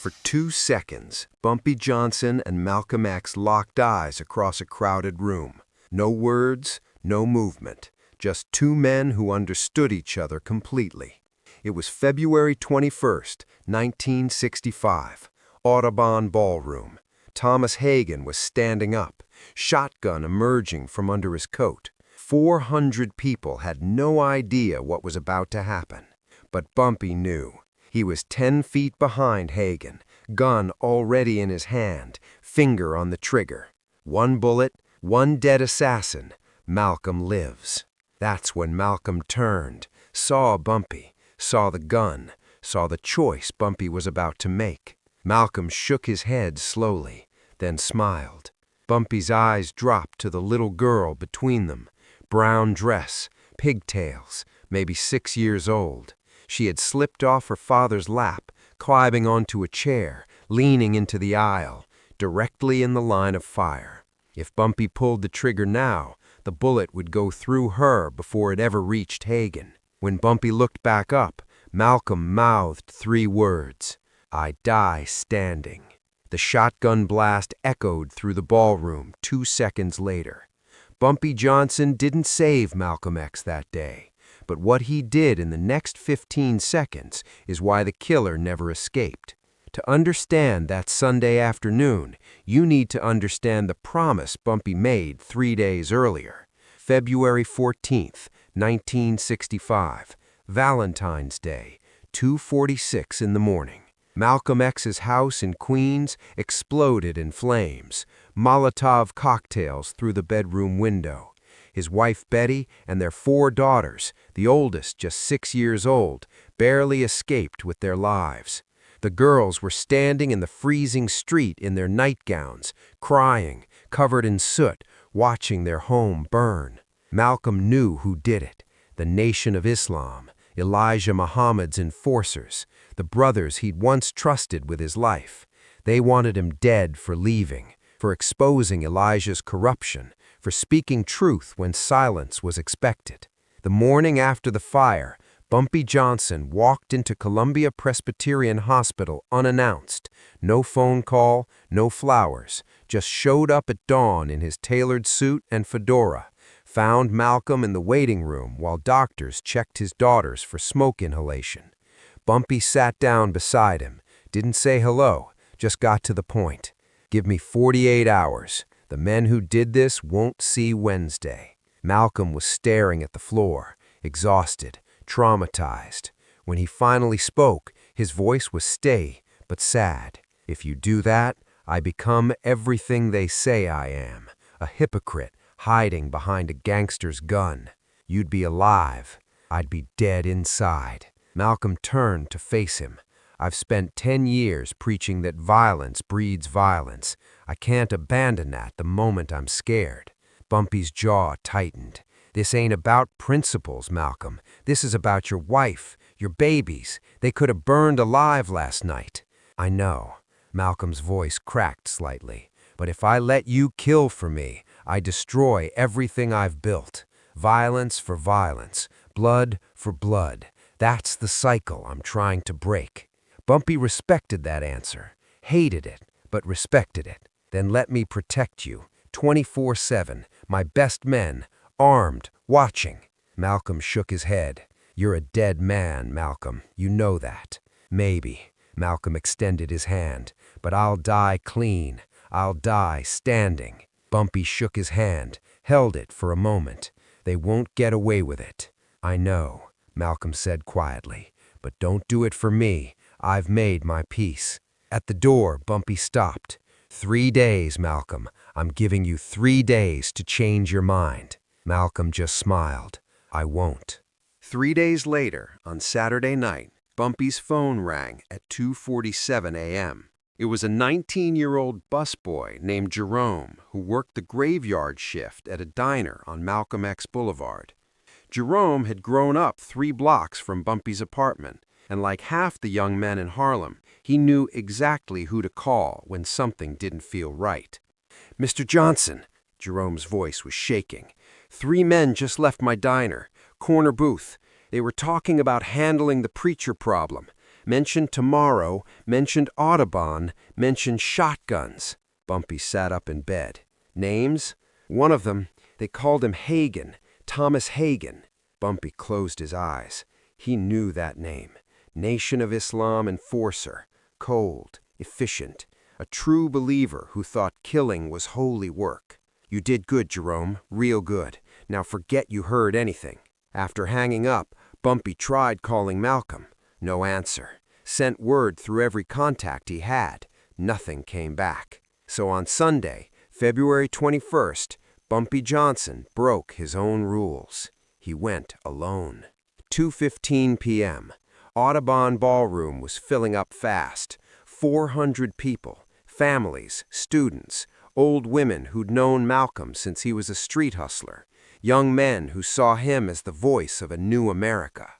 For 2 seconds, Bumpy Johnson and Malcolm X locked eyes across a crowded room. No words, no movement, just two men who understood each other completely. It was February 21st, 1965, Audubon Ballroom. Thomas Hagen was standing up, shotgun emerging from under his coat. 400 people had no idea what was about to happen. But Bumpy knew. He was 10 feet behind Hagen, gun already in his hand, finger on the trigger. One bullet, one dead assassin. Malcolm lives. That's when Malcolm turned, saw Bumpy, saw the gun, saw the choice Bumpy was about to make. Malcolm shook his head slowly, then smiled. Bumpy's eyes dropped to the little girl between them. Brown dress, pigtails, maybe 6 years old. She had slipped off her father's lap, climbing onto a chair, leaning into the aisle, directly in the line of fire. If Bumpy pulled the trigger now, the bullet would go through her before it ever reached Hagen. When Bumpy looked back up, Malcolm mouthed 3 words: "I die standing." The shotgun blast echoed through the ballroom 2 seconds later. Bumpy Johnson didn't save Malcolm X that day. But what he did in the next 15 seconds is why the killer never escaped. To understand that Sunday afternoon, you need to understand the promise Bumpy made 3 days earlier. February 14th, 1965, Valentine's Day, 2:46 in the morning. Malcolm X's house in Queens exploded in flames, Molotov cocktails through the bedroom window. His wife Betty and their 4 daughters, the oldest just 6 years old, barely escaped with their lives. The girls were standing in the freezing street in their nightgowns, crying, covered in soot, watching their home burn. Malcolm knew who did it: the Nation of Islam, Elijah Muhammad's enforcers, the brothers he'd once trusted with his life. They wanted him dead for leaving, for exposing Elijah's corruption, for speaking truth when silence was expected. The morning after the fire, Bumpy Johnson walked into Columbia Presbyterian Hospital unannounced. No phone call, no flowers, just showed up at dawn in his tailored suit and fedora. Found Malcolm in the waiting room while doctors checked his daughters for smoke inhalation. Bumpy sat down beside him, didn't say hello, just got to the point. "Give me 48 hours. The men who did this won't see Wednesday." Malcolm was staring at the floor, exhausted, traumatized. When he finally spoke, his voice was steady but sad. "If you do that, I become everything they say I am, a hypocrite hiding behind a gangster's gun. You'd be alive. I'd be dead inside." Malcolm turned to face him. "I've spent 10 years preaching that violence breeds violence. I can't abandon that the moment I'm scared." Bumpy's jaw tightened. "This ain't about principles, Malcolm. This is about your wife, your babies. They could have burned alive last night." "I know." Malcolm's voice cracked slightly. "But if I let you kill for me, I destroy everything I've built. Violence for violence, blood for blood. That's the cycle I'm trying to break." Bumpy respected that answer, hated it, but respected it. "Then let me protect you, 24/7, my best men, armed, watching." Malcolm shook his head. "You're a dead man, Malcolm. You know that." "Maybe." Malcolm extended his hand. "But I'll die clean. I'll die standing." Bumpy shook his hand, held it for a moment. "They won't get away with it." "I know," Malcolm said quietly. "But don't do it for me. I've made my peace." At the door, Bumpy stopped. 3 days, Malcolm. I'm giving you 3 days to change your mind." Malcolm just smiled. "I won't." 3 days later, on Saturday night, Bumpy's phone rang at 2:47 a.m. It was a 19-year-old busboy named Jerome who worked the graveyard shift at a diner on Malcolm X Boulevard. Jerome had grown up 3 blocks from Bumpy's apartment, and like half the young men in Harlem, he knew exactly who to call when something didn't feel right. "Mr. Johnson," Jerome's voice was shaking, "3 men just left my diner, corner booth. They were talking about handling the preacher problem. mentioned tomorrow, mentioned Audubon, mentioned shotguns. Bumpy sat up in bed. Names? One of them, they called him Hagen, Thomas Hagen. Bumpy closed his eyes. He knew that name. Nation of Islam enforcer, cold, efficient, a true believer who thought killing was holy work. You did good, Jerome, real good. Now forget you heard anything. After hanging up, Bumpy tried calling Malcolm. No answer. Sent word through every contact he had. Nothing came back. So on Sunday, February 21st, Bumpy Johnson broke his own rules. He went alone. 2:15 p.m. Audubon Ballroom was filling up fast. 400 people, families, students, old women who'd known Malcolm since he was a street hustler, young men who saw him as the voice of a new America.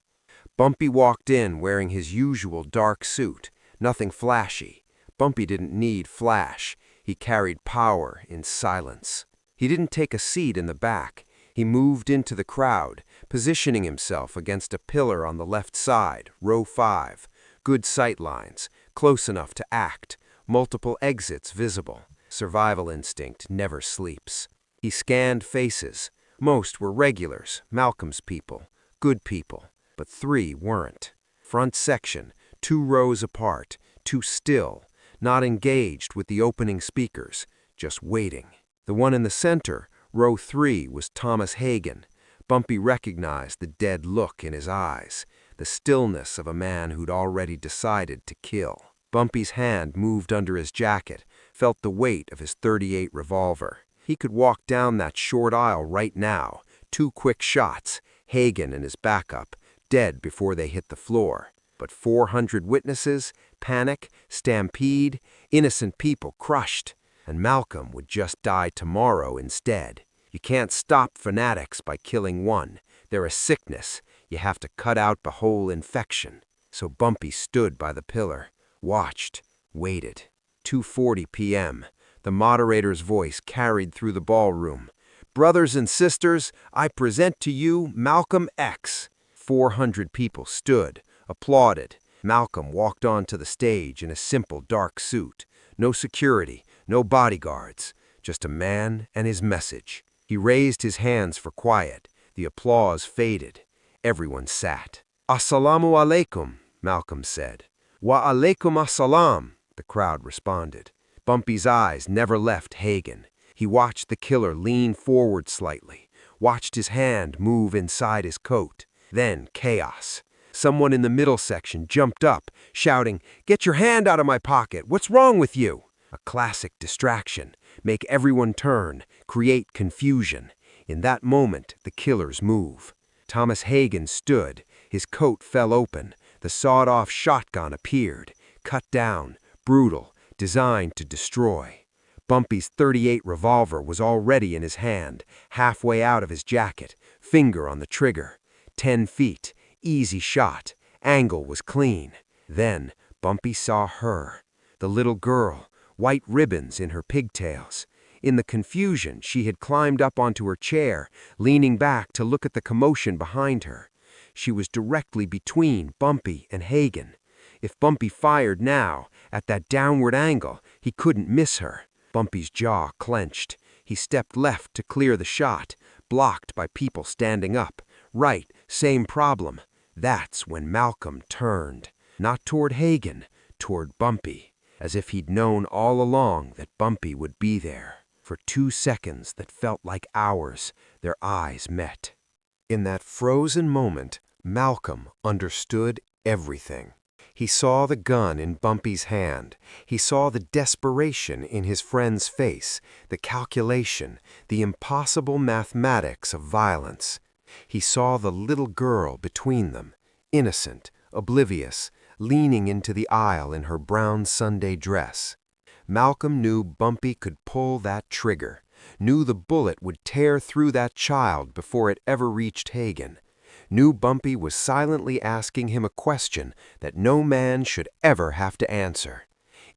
Bumpy walked in wearing his usual dark suit, nothing flashy. Bumpy didn't need flash. He carried power in silence. He didn't take a seat in the back. He moved into the crowd, positioning himself against a pillar on the left side, row 5. Good sight lines, close enough to act, multiple exits visible. Survival instinct never sleeps. He scanned faces. Most were regulars, Malcolm's people, good people, but 3 weren't. Front section, 2 rows apart, too still, not engaged with the opening speakers, just waiting. The one in the center, row 3, was Thomas Hagen. Bumpy recognized the dead look in his eyes, the stillness of a man who'd already decided to kill. Bumpy's hand moved under his jacket, felt the weight of his .38 revolver. He could walk down that short aisle right now. 2 quick shots, Hagen and his backup, dead before they hit the floor. But 400 witnesses, panic, stampede, innocent people crushed. And Malcolm would just die tomorrow instead. You can't stop fanatics by killing one. They're a sickness. You have to cut out the whole infection. So Bumpy stood by the pillar, watched, waited. 2:40 p.m. The moderator's voice carried through the ballroom. Brothers and sisters, I present to you Malcolm X. 400 people stood, applauded. Malcolm walked onto the stage in a simple dark suit. No security, no bodyguards, just a man and his message. He raised his hands for quiet. The applause faded. Everyone sat. Assalamu alaikum, Malcolm said. Wa alaikum assalam, the crowd responded. Bumpy's eyes never left Hagen. He watched the killer lean forward slightly, watched his hand move inside his coat. Then chaos. Someone in the middle section jumped up, shouting, "Get your hand out of my pocket! What's wrong with you?" A classic distraction. Make everyone turn, create confusion. In that moment, the killer's move. Thomas Hagen stood. His coat fell open. The sawed-off shotgun appeared. Cut down, brutal, designed to destroy. Bumpy's .38 revolver was already in his hand, halfway out of his jacket, finger on the trigger. 10 feet, easy shot, angle was clean. Then Bumpy saw her, the little girl, white ribbons in her pigtails. In the confusion, she had climbed up onto her chair, leaning back to look at the commotion behind her. She was directly between Bumpy and Hagen. If Bumpy fired now, at that downward angle, he couldn't miss her. Bumpy's jaw clenched. He stepped left to clear the shot, blocked by people standing up. Right, same problem. That's when Malcolm turned, not toward Hagen, toward Bumpy, as if he'd known all along that Bumpy would be there. For 2 seconds that felt like hours, their eyes met. In that frozen moment, Malcolm understood everything. He saw the gun in Bumpy's hand. He saw the desperation in his friend's face, the calculation, the impossible mathematics of violence. He saw the little girl between them, innocent, oblivious, leaning into the aisle in her brown Sunday dress. Malcolm knew Bumpy could pull that trigger, knew the bullet would tear through that child before it ever reached Hagen, knew Bumpy was silently asking him a question that no man should ever have to answer.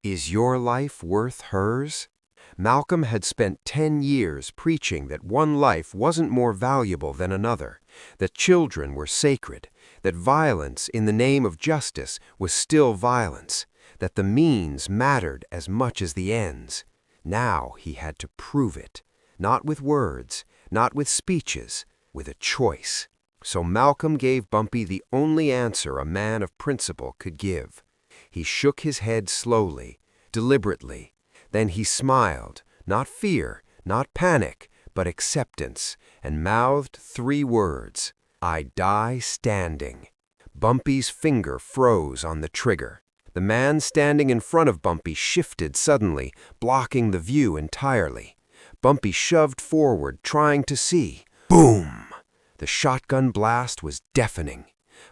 Is your life worth hers? Malcolm had spent 10 years preaching that one life wasn't more valuable than another, that children were sacred, that violence in the name of justice was still violence, that the means mattered as much as the ends. Now he had to prove it, not with words, not with speeches, with a choice. So Malcolm gave Bumpy the only answer a man of principle could give. He shook his head slowly, deliberately. Then he smiled, not fear, not panic, but acceptance, and mouthed 3 words: "I die standing." Bumpy's finger froze on the trigger. The man standing in front of Bumpy shifted suddenly, blocking the view entirely. Bumpy shoved forward, trying to see. Boom! The shotgun blast was deafening.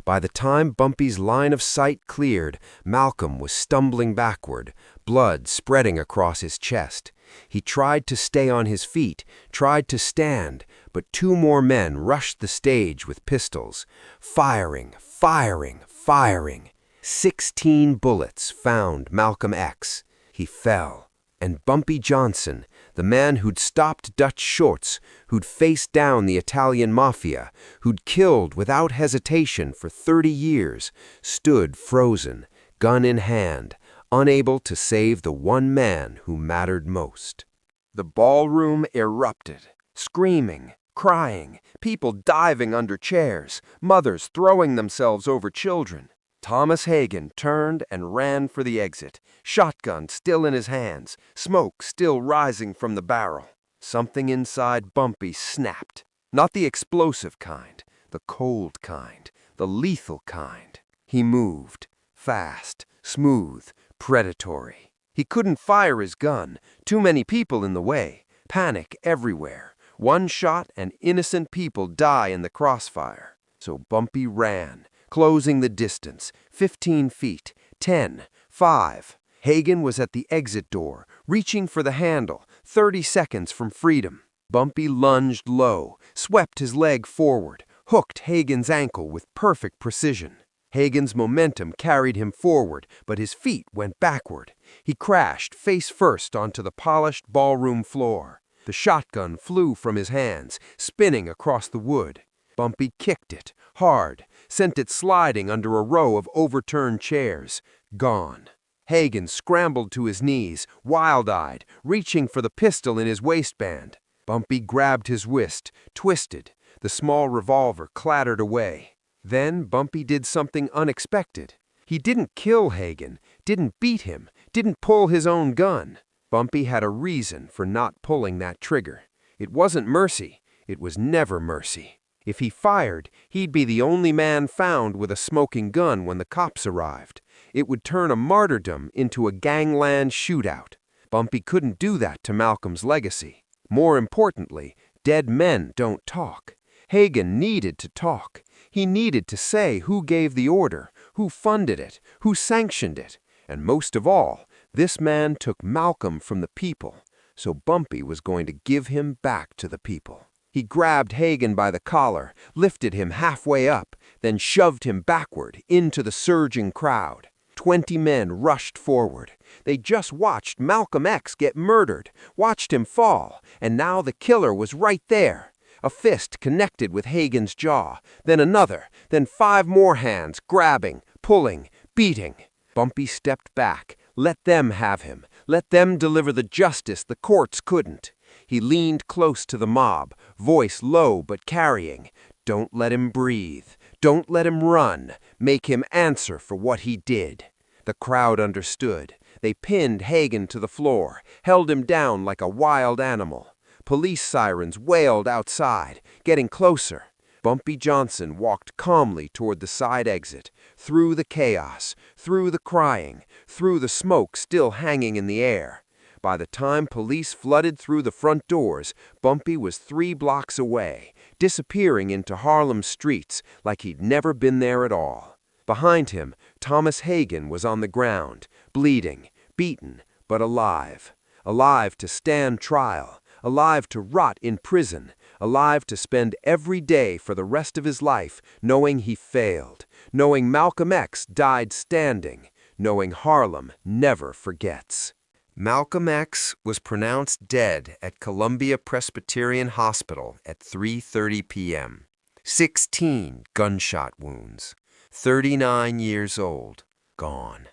By the time Bumpy's line of sight cleared, Malcolm was stumbling backward, blood spreading across his chest. He tried to stay on his feet, tried to stand, but 2 more men rushed the stage with pistols, firing, firing, firing. 16 bullets found Malcolm X. He fell. And Bumpy Johnson, the man who'd stopped Dutch Shorts, who'd faced down the Italian mafia, who'd killed without hesitation for 30 years, stood frozen, gun in hand, unable to save the one man who mattered most. The ballroom erupted, screaming, crying, people diving under chairs, mothers throwing themselves over children. Thomas Hagen turned and ran for the exit, shotgun still in his hands, smoke still rising from the barrel. Something inside Bumpy snapped. Not the explosive kind, the cold kind, the lethal kind. He moved, fast, smooth, predatory. He couldn't fire his gun, too many people in the way, panic everywhere. One shot and innocent people die in the crossfire. So Bumpy ran, closing the distance, 15 feet, 10, 5. Hagen was at the exit door, reaching for the handle, 30 seconds from freedom. Bumpy lunged low, swept his leg forward, hooked Hagen's ankle with perfect precision. Hagen's momentum carried him forward, but his feet went backward. He crashed face first onto the polished ballroom floor. The shotgun flew from his hands, spinning across the wood. Bumpy kicked it, hard, sent it sliding under a row of overturned chairs. Gone. Hagen scrambled to his knees, wild-eyed, reaching for the pistol in his waistband. Bumpy grabbed his wrist, twisted. The small revolver clattered away. Then Bumpy did something unexpected. He didn't kill Hagen, didn't beat him, didn't pull his own gun. Bumpy had a reason for not pulling that trigger. It wasn't mercy. It was never mercy. If he fired, he'd be the only man found with a smoking gun when the cops arrived. It would turn a martyrdom into a gangland shootout. Bumpy couldn't do that to Malcolm's legacy. More importantly, dead men don't talk. Hagen needed to talk. He needed to say who gave the order, who funded it, who sanctioned it. And most of all, this man took Malcolm from the people, so Bumpy was going to give him back to the people. He grabbed Hagen by the collar, lifted him halfway up, then shoved him backward into the surging crowd. 20 men rushed forward. They just watched Malcolm X get murdered, watched him fall, and now the killer was right there. A fist connected with Hagen's jaw, then another, then 5 more hands grabbing, pulling, beating. Bumpy stepped back. Let them have him. Let them deliver the justice the courts couldn't. He leaned close to the mob, voice low but carrying. Don't let him breathe. Don't let him run. Make him answer for what he did. The crowd understood. They pinned Hagen to the floor, held him down like a wild animal. Police sirens wailed outside, getting closer. Bumpy Johnson walked calmly toward the side exit, through the chaos, through the crying, through the smoke still hanging in the air. By the time police flooded through the front doors, Bumpy was 3 blocks away, disappearing into Harlem's streets like he'd never been there at all. Behind him, Thomas Hagen was on the ground, bleeding, beaten, but alive. Alive to stand trial, alive to rot in prison, alive to spend every day for the rest of his life knowing he failed, knowing Malcolm X died standing, knowing Harlem never forgets. Malcolm X was pronounced dead at Columbia Presbyterian Hospital at 3:30 p.m. 16 gunshot wounds. 39 years old, gone.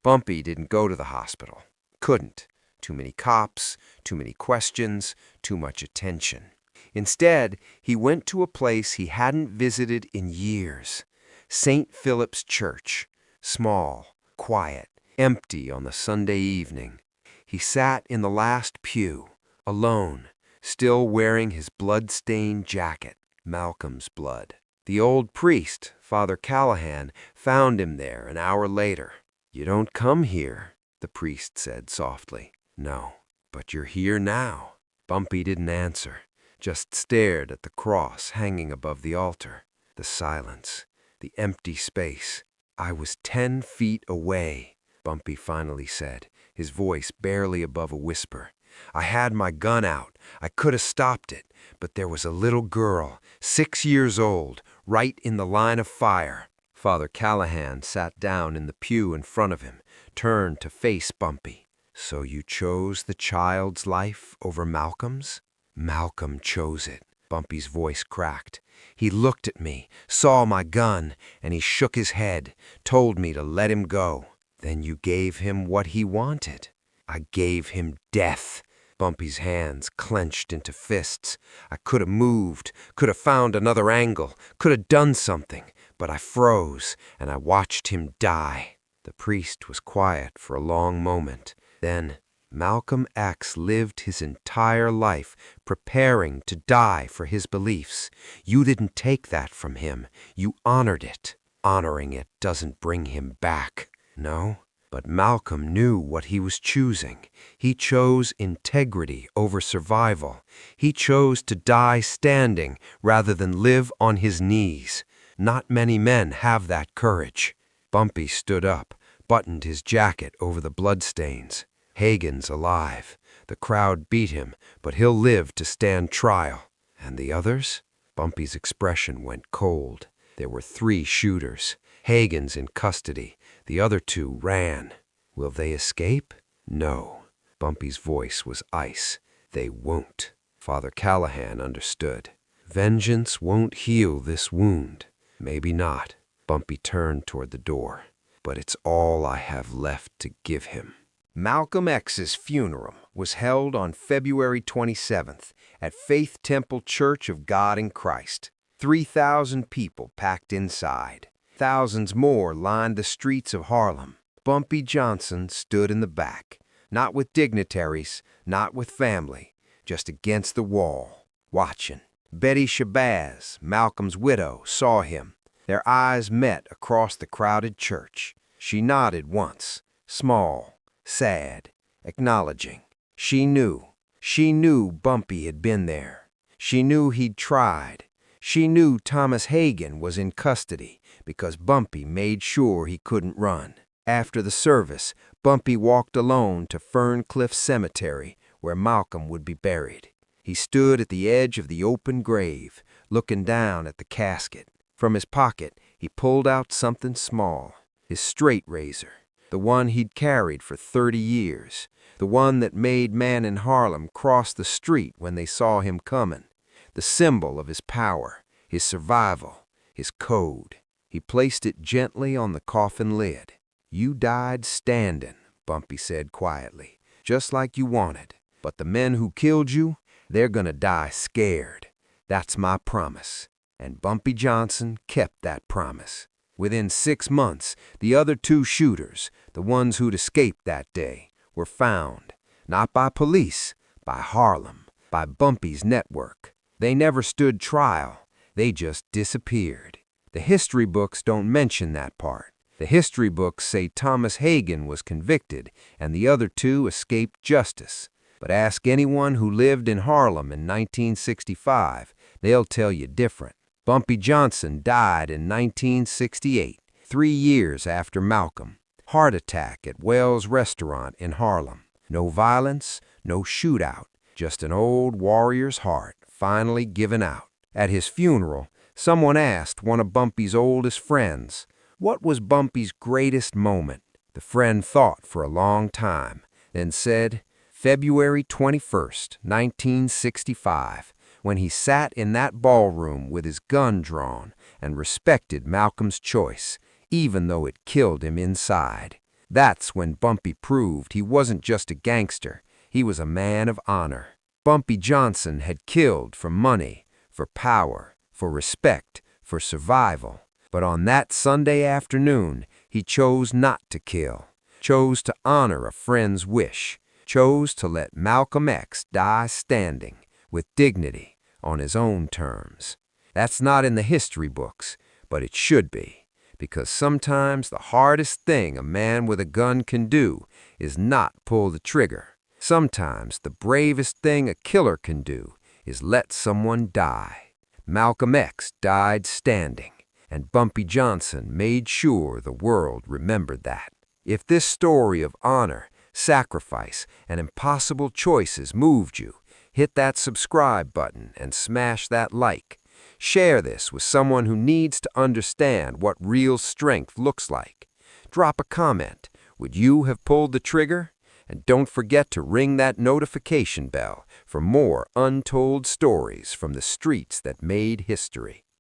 Bumpy didn't go to the hospital. Couldn't. Too many cops, too many questions, too much attention. Instead, he went to a place he hadn't visited in years. St. Philip's Church. Small, quiet, empty on the Sunday evening. He sat in the last pew, alone, still wearing his blood-stained jacket, Malcolm's blood. The old priest, Father Callahan, found him there an hour later. "You don't come here," the priest said softly. "No, but you're here now." Bumpy didn't answer, just stared at the cross hanging above the altar. The silence, the empty space. "I was 10 feet away," Bumpy finally said, his voice barely above a whisper. "I had my gun out. I could have stopped it, but there was a little girl, 6 years old, right in the line of fire." Father Callahan sat down in the pew in front of him, turned to face Bumpy. "So you chose the child's life over Malcolm's?" "Malcolm chose it." Bumpy's voice cracked. "He looked at me, saw my gun, and he shook his head, told me to let him go." "Then you gave him what he wanted." "I gave him death." Bumpy's hands clenched into fists. "I could have moved, could have found another angle, could have done something, but I froze, and I watched him die." The priest was quiet for a long moment. Then, "Malcolm X lived his entire life preparing to die for his beliefs. You didn't take that from him. You honored it. Honoring it doesn't bring him back." "No, but Malcolm knew what he was choosing. He chose integrity over survival. He chose to die standing rather than live on his knees. Not many men have that courage." Bumpy stood up, buttoned his jacket over the bloodstains. "Hagen's alive. The crowd beat him, but he'll live to stand trial." "And the others?" Bumpy's expression went cold. There were 3 shooters. Hagen's in custody. The other 2 ran. "Will they escape?" "No." Bumpy's voice was ice. "They won't." Father Callahan understood. "Vengeance won't heal this wound." "Maybe not." Bumpy turned toward the door. "But it's all I have left to give him." Malcolm X's funeral was held on February 27th at Faith Temple Church of God in Christ. 3,000 people packed inside. Thousands more lined the streets of Harlem. Bumpy Johnson stood in the back, not with dignitaries, not with family, just against the wall, watching. Betty Shabazz, Malcolm's widow, saw him. Their eyes met across the crowded church. She nodded once, small, sad, acknowledging. She knew Bumpy had been there. She knew he'd tried. She knew Thomas Hagen was in custody because Bumpy made sure he couldn't run. After the service, Bumpy walked alone to Ferncliff Cemetery, where Malcolm would be buried. He stood at the edge of the open grave, looking down at the casket. From his pocket, he pulled out something small, his straight razor, the one he'd carried for 30 years, the one that made men in Harlem cross the street when they saw him coming, the symbol of his power, his survival, his code. He placed it gently on the coffin lid. "You died standing," Bumpy said quietly, "just like you wanted. But the men who killed you, they're gonna die scared. That's my promise." And Bumpy Johnson kept that promise. Within 6 months, the other 2 shooters, the ones who'd escaped that day, were found. Not by police, by Harlem, by Bumpy's network. They never stood trial. They just disappeared. The history books don't mention that part. The history books say Thomas Hagen was convicted and the other 2 escaped justice. But ask anyone who lived in Harlem in 1965, they'll tell you different. Bumpy Johnson died in 1968, 3 years after Malcolm. Heart attack at Wells Restaurant in Harlem. No violence, no shootout, just an old warrior's heart finally given out. At his funeral, someone asked one of Bumpy's oldest friends, what was Bumpy's greatest moment? The friend thought for a long time, then said, February 21st, 1965, when he sat in that ballroom with his gun drawn and respected Malcolm's choice, even though it killed him inside. That's when Bumpy proved he wasn't just a gangster, he was a man of honor. Bumpy Johnson had killed for money, for power, for respect, for survival. But on that Sunday afternoon, he chose not to kill, chose to honor a friend's wish, chose to let Malcolm X die standing, with dignity, on his own terms. That's not in the history books, but it should be, because sometimes the hardest thing a man with a gun can do is not pull the trigger. Sometimes the bravest thing a killer can do is let someone die. Malcolm X died standing, and Bumpy Johnson made sure the world remembered that. If this story of honor, sacrifice, and impossible choices moved you, hit that subscribe button and smash that like. Share this with someone who needs to understand what real strength looks like. Drop a comment. Would you have pulled the trigger? And don't forget to ring that notification bell for more untold stories from the streets that made history.